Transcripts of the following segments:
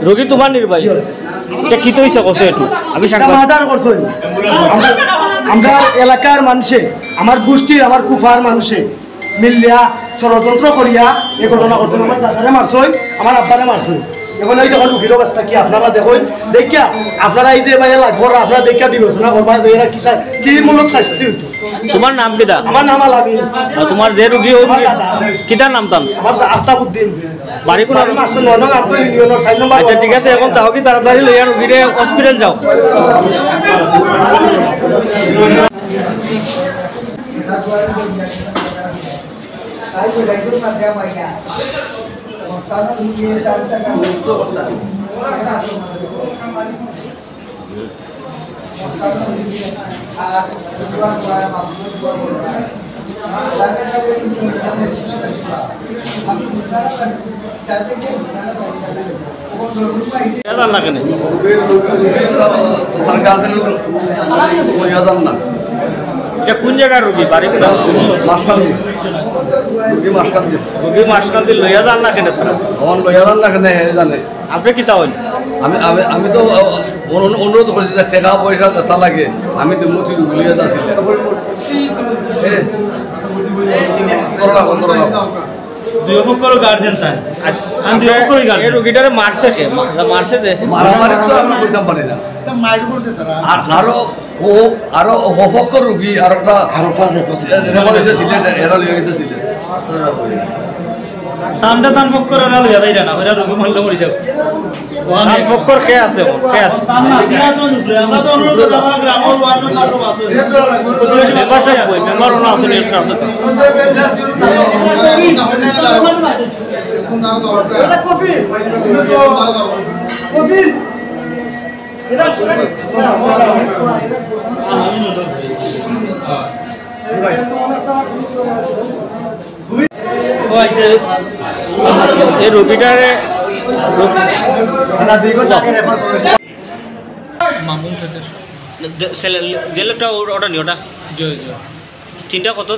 রোগী তোমার নির্বাহী কি তৈছে কছে একটু আমি সমাধান করছেন আমরা এলাকার মানুষে আমার গোষ্ঠীর আমার কুফার মানুষে মিলিয়া ষড়যন্ত্র করিয়া এই ঘটনা করছেন। আমার দাদারে মারছই, আমার আব্বারে মারছই। এখন এই যখন রুগীর অবস্থা কি আপনারা দেখুন, দেখিয়া আপনারা এই যে বাইরে লাগবো আপনারা দেখিয়া বিবেচনা করবার এরা কি মূলক শাস্তি হইতো। তোমার নাম কিটা? আমার নাম আলামিন। তোমার যে রুগী কিটার নাম তাম? আমার আফতাবউদ্দিন। বাড়ি কোন? মাসুল 9 নং আব্দুল ইউনিয়নের 4 নম্বর। আচ্ছা ঠিক আছে, এখন তাও কি তাড়াতাড়ি লইয়া রুগীরে হসপিটাল যাও। কোন জায়গার রুগী? বাড়ি রুগী মাসকান্দি লইয়া যান না কেন? লইয়া যান না কেন জানে আপনি কি তা হইল? আমি তো অনুরোধ করেছি যে টাকা পয়সা যেটা লাগে আমি তো মুচি রুগলিয়ে যাচ্ছি। রুগীটারে মারছে কে? মারছে যে মারামারি তো আমরা করতে পারি না। আর আরো হফকর রুগী আর একটা সিলেট এরা লিয়ে গেছে সিলেট। তান্ডা তান ফক্কর না লইয়া যাই না ওরা রোগ মহল্লা মরি যাও তান ফক্কর কে আছে? কে আছে? তান না দিনাস অনুপ্রে আমরা তো অনুরোধ আমার গ্রামের ওয়ার্ডের পাশে আছে মেম্বার সাহেব কই? মেম্বার ওনা আছে নি একটা আছে। এখন দাঁড়া দরকার এটা কফি কফি এটা এই রোগীটারে মামুন থেকে জেলেটা ওটা নি ওটা জয় জয় তিনটা কত?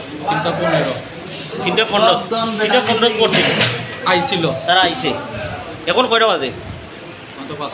3:15 3:15 পড়ছে আইছিল তারা আইছে। এখন কয়টা বাজে? কত 5